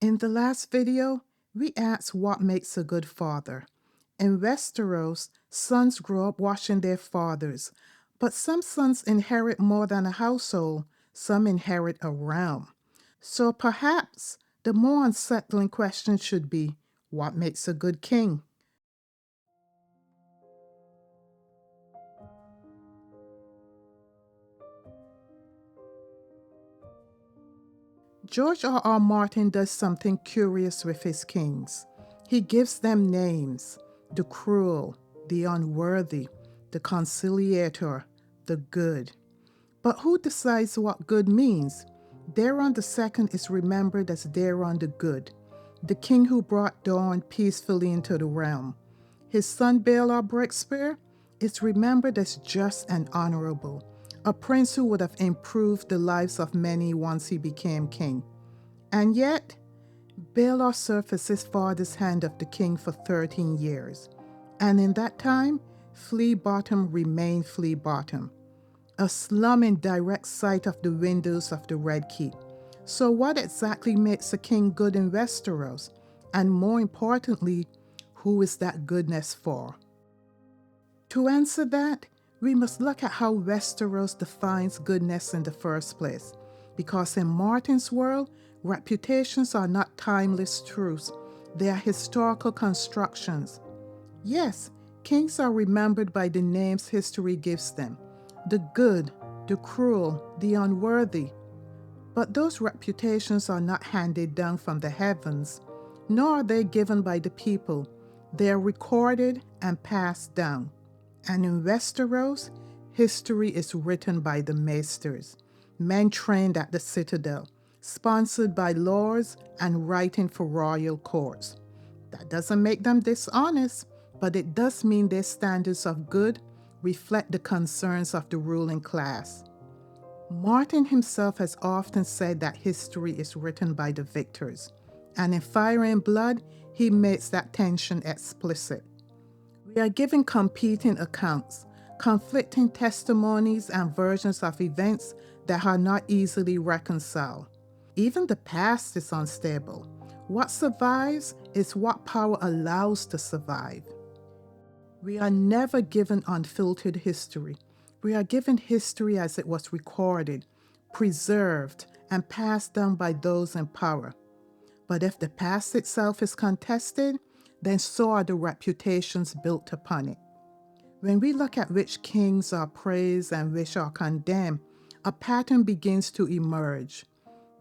In the last video, we asked what makes a good father. In Westeros, sons grow up watching their fathers, but some sons inherit more than a household, some inherit a realm. So perhaps the more unsettling question should be, what makes a good king? George R. Martin does something curious with his kings. He gives them names: the cruel, the unworthy, the conciliator, the good. But who decides what good means? Daeron II is remembered as Daeron the Good, the king who brought Dawn peacefully into the realm. His son Baelor Breakspear is remembered as just and honorable, a prince who would have improved the lives of many once he became king. And yet, Baelor served as his father's hand of the king for 13 years. And in that time, Flea Bottom remained Flea Bottom, a slum in direct sight of the windows of the Red Keep. So what exactly makes a king good in Westeros? And more importantly, who is that goodness for? To answer that, we must look at how Westeros defines goodness in the first place. Because in Martin's world, reputations are not timeless truths, they are historical constructions. Yes, kings are remembered by the names history gives them: the good, the cruel, the unworthy. But those reputations are not handed down from the heavens, nor are they given by the people. They are recorded and passed down. And in Westeros, history is written by the maesters, men trained at the citadel, sponsored by lords and writing for royal courts. That doesn't make them dishonest, but it does mean their standards of good reflect the concerns of the ruling class. Martin himself has often said that history is written by the victors, and in Fire and Blood, he makes that tension explicit. We are given competing accounts, conflicting testimonies, and versions of events that are not easily reconciled. Even the past is unstable. What survives is what power allows to survive. We are never given unfiltered history. We are given history as it was recorded, preserved, and passed down by those in power. But if the past itself is contested, then so are the reputations built upon it. When we look at which kings are praised and which are condemned, a pattern begins to emerge.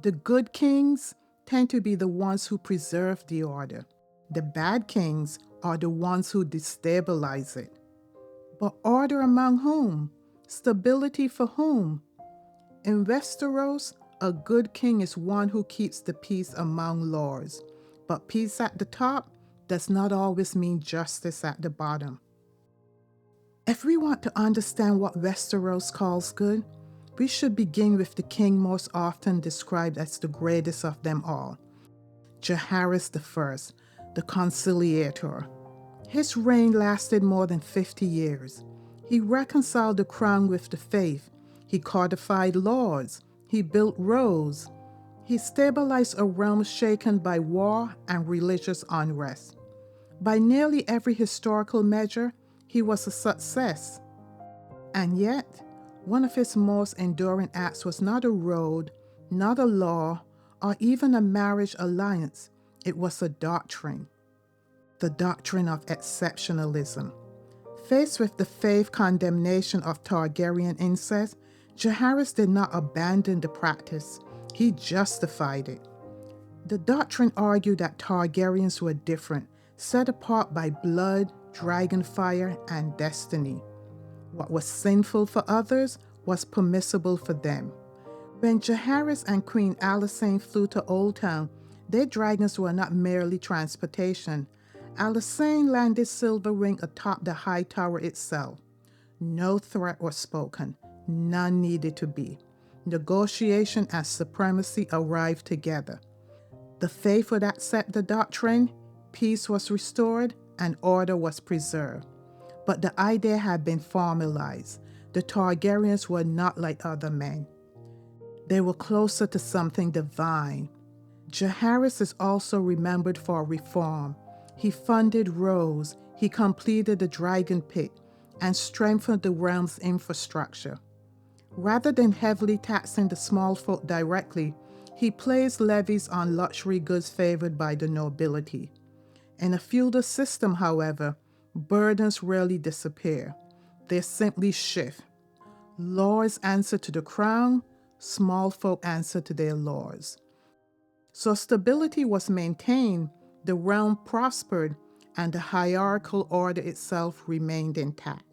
The good kings tend to be the ones who preserve the order. The bad kings are the ones who destabilize it. But order among whom? Stability for whom? In Westeros, a good king is one who keeps the peace among lords. But peace at the top does not always mean justice at the bottom. If we want to understand what Westeros calls good, we should begin with the king most often described as the greatest of them all, Jaehaerys I, the Conciliator. His reign lasted more than 50 years. He reconciled the crown with the faith. He codified laws. He built roads. He stabilized a realm shaken by war and religious unrest. By nearly every historical measure, he was a success. And yet, one of his most enduring acts was not a road, not a law, or even a marriage alliance. It was a doctrine. The doctrine of exceptionalism. Faced with the faith condemnation of Targaryen incest, Jaehaerys did not abandon the practice. He justified it. The doctrine argued that Targaryens were different, set apart by blood, dragon fire, and destiny. What was sinful for others was permissible for them. When Jaehaerys and Queen Alysanne flew to Old Town, their dragons were not merely transportation. Alysanne landed Silver Ring atop the high tower itself. No threat was spoken. None needed to be. Negotiation and supremacy arrived together. The faith would accept the doctrine, peace was restored, and order was preserved. But the idea had been formalized. The Targaryens were not like other men. They were closer to something divine. Jaehaerys is also remembered for reform. He funded roads, he completed the dragon pit, and strengthened the realm's infrastructure. Rather than heavily taxing the small folk directly, he placed levies on luxury goods favored by the nobility. In a feudal system, however, burdens rarely disappear. They simply shift. Lords answer to the crown, small folk answer to their lords. So stability was maintained, the realm prospered, and the hierarchical order itself remained intact.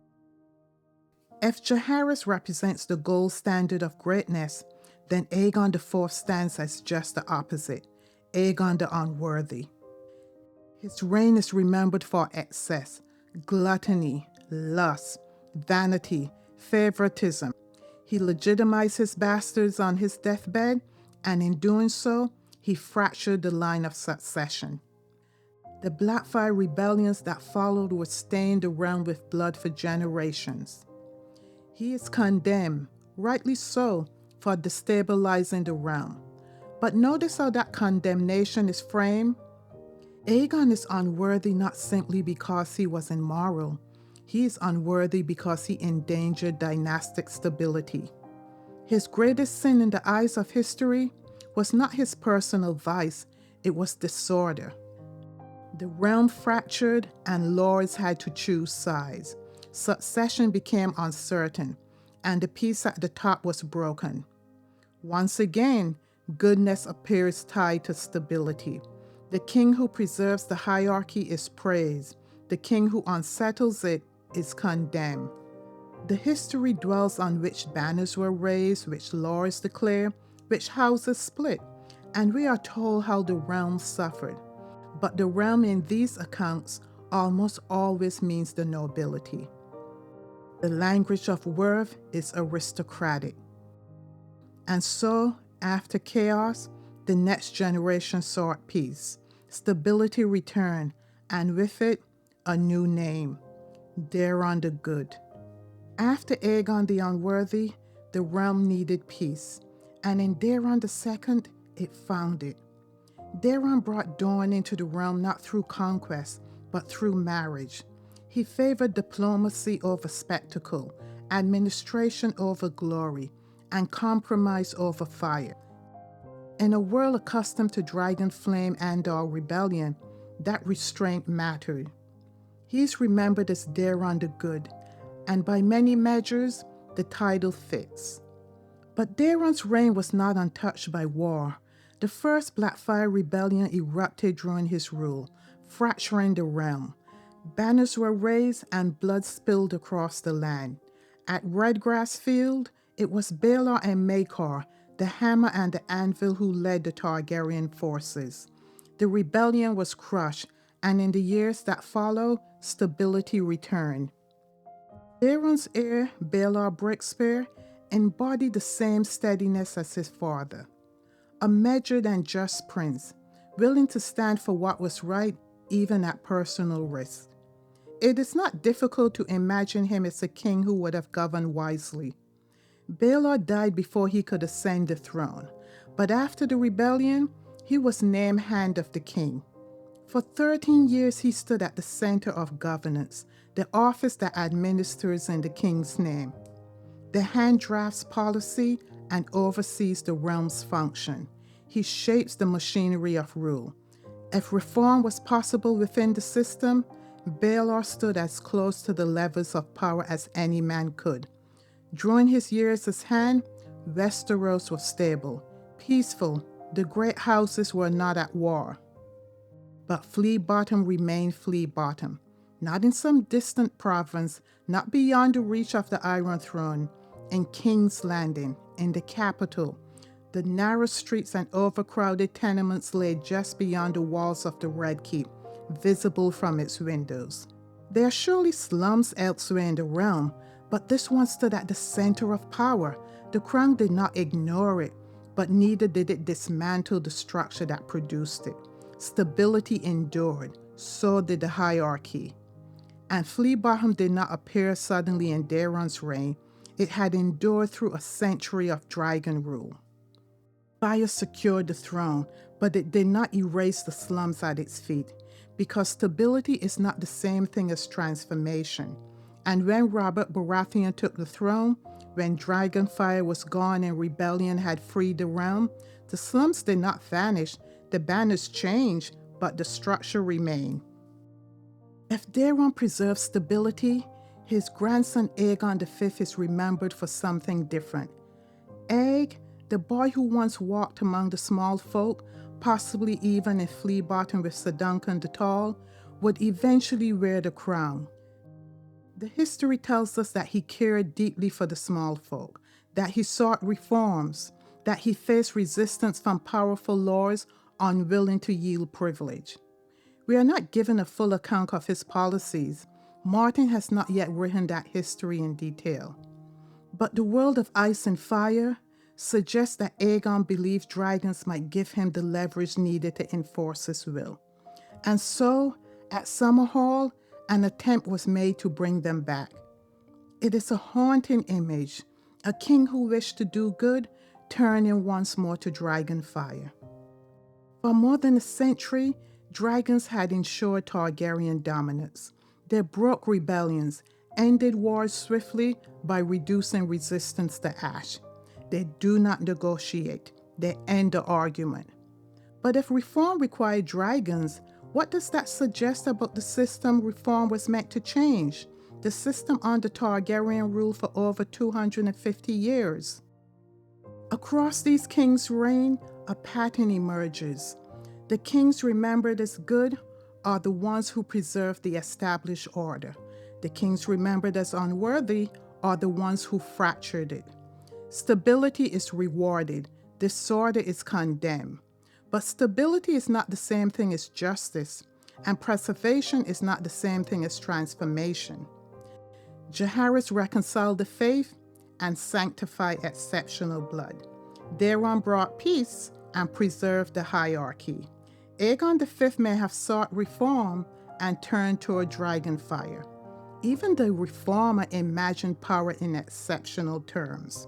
If Jaehaerys represents the gold standard of greatness, then Aegon IV stands as just the opposite, Aegon the Unworthy. His reign is remembered for excess, gluttony, lust, vanity, favoritism. He legitimized his bastards on his deathbed, and in doing so, he fractured the line of succession. The Blackfyre rebellions that followed would stain the realm with blood for generations. He is condemned, rightly so, for destabilizing the realm. But notice how that condemnation is framed. Aegon is unworthy not simply because he was immoral. He is unworthy because he endangered dynastic stability. His greatest sin in the eyes of history was not his personal vice, it was disorder. The realm fractured and lords had to choose sides. Succession became uncertain, and the peace at the top was broken. Once again, goodness appears tied to stability. The king who preserves the hierarchy is praised. The king who unsettles it is condemned. The history dwells on which banners were raised, which laws declared, which houses split, and we are told how the realm suffered. But the realm in these accounts almost always means the nobility. The language of worth is aristocratic. And so, after chaos, the next generation sought peace. Stability returned, and with it, a new name, Daeron the Good. After Aegon the Unworthy, the realm needed peace, and in Daeron II, it found it. Daeron brought dawn into the realm not through conquest, but through marriage. He favored diplomacy over spectacle, administration over glory, and compromise over fire. In a world accustomed to dragon flame and/or rebellion, that restraint mattered. He is remembered as Daeron the Good, and by many measures, the title fits. But Daeron's reign was not untouched by war. The first Blackfyre rebellion erupted during his rule, fracturing the realm. Banners were raised and blood spilled across the land. At Redgrass Field, it was Baelor and Maekor, the hammer and the anvil, who led the Targaryen forces. The rebellion was crushed, and in the years that followed, stability returned. Daeron's heir, Baelor Breakspear, embodied the same steadiness as his father. A measured and just prince, willing to stand for what was right, even at personal risk. It is not difficult to imagine him as a king who would have governed wisely. Baelor died before he could ascend the throne, but after the rebellion, he was named Hand of the King. For 13 years, he stood at the center of governance, the office that administers in the king's name. The hand drafts policy and oversees the realm's function. He shapes the machinery of rule. If reform was possible within the system, Baelor stood as close to the levers of power as any man could. During his years as Hand, Westeros was stable, peaceful. The great houses were not at war. But Flea Bottom remained Flea Bottom, not in some distant province, not beyond the reach of the Iron Throne, in King's Landing, in the capital. The narrow streets and overcrowded tenements lay just beyond the walls of the Red Keep, visible from its windows. There are surely slums elsewhere in the realm, but this one stood at the center of power. The crown did not ignore it, but neither did it dismantle the structure that produced it. Stability endured, so did the hierarchy. And Flea Bottom did not appear suddenly in Daeron's reign. It had endured through a century of dragon rule. fire secured the throne, but it did not erase the slums at its feet, because stability is not the same thing as transformation. And when Robert Baratheon took the throne, when Dragonfire was gone and rebellion had freed the realm, the slums did not vanish, the banners changed, but the structure remained. If Daeron preserves stability, his grandson Aegon V is remembered for something different. Aeg, the boy who once walked among the Smallfolk, possibly even in Flea Bottom with Sir Duncan the Tall, would eventually wear the crown. The history tells us that he cared deeply for the Smallfolk, that he sought reforms, that he faced resistance from powerful lords unwilling to yield privilege. We are not given a full account of his policies. Martin has not yet written that history in detail. But the world of ice and fire suggests that Aegon believed dragons might give him the leverage needed to enforce his will. And so, at Summerhall, an attempt was made to bring them back. It is a haunting image, a king who wished to do good, turning once more to dragon fire. For more than a century, dragons had ensured Targaryen dominance. They broke rebellions, ended wars swiftly by reducing resistance to ash. They do not negotiate, they end the argument. But if reform required dragons, what does that suggest about the system reform was meant to change? The system under Targaryen rule for over 250 years. Across these kings' reign, a pattern emerges. The kings remembered as good are the ones who preserve the established order. The kings remembered as unworthy are the ones who fractured it. Stability is rewarded, disorder is condemned. But stability is not the same thing as justice, and preservation is not the same thing as transformation. Jaehaerys reconciled the faith and sanctified exceptional blood. Daeron brought peace and preserved the hierarchy. Aegon V may have sought reform and turned toward dragon fire. Even the reformer imagined power in exceptional terms.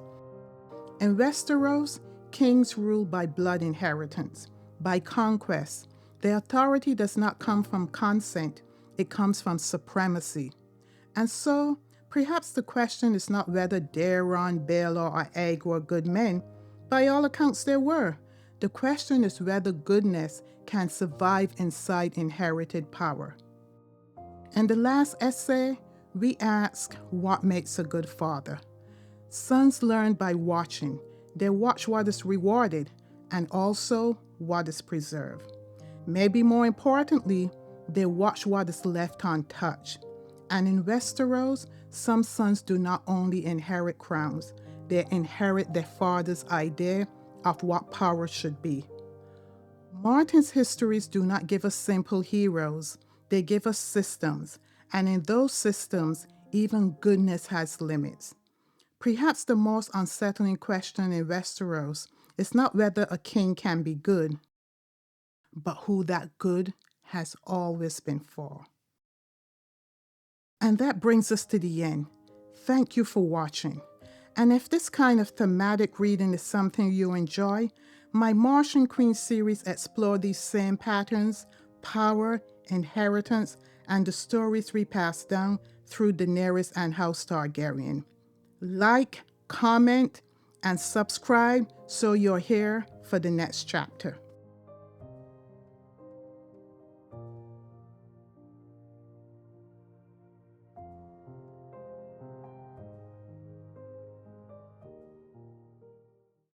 In Westeros, kings rule by blood inheritance, by conquest. The authority does not come from consent, it comes from supremacy. And so, perhaps the question is not whether Daeron, Baelor, or Aeg were good men. By all accounts, they were. The question is whether goodness can survive inside inherited power. In the last essay, we ask, what makes a good father? Sons learn by watching. They watch what is rewarded and also what is preserved. Maybe more importantly, they watch what is left untouched. And in Westeros, some sons do not only inherit crowns, they inherit their father's idea of what power should be. Martin's histories do not give us simple heroes, they give us systems, and in those systems, even goodness has limits. Perhaps the most unsettling question in Westeros is not whether a king can be good, but who that good has always been for. And that brings us to the end. Thank you for watching. And if this kind of thematic reading is something you enjoy, my Martian Queen series explore these same patterns, power, inheritance, and the stories we pass down through Daenerys and House Targaryen. Like, comment, and subscribe so you're here for the next chapter.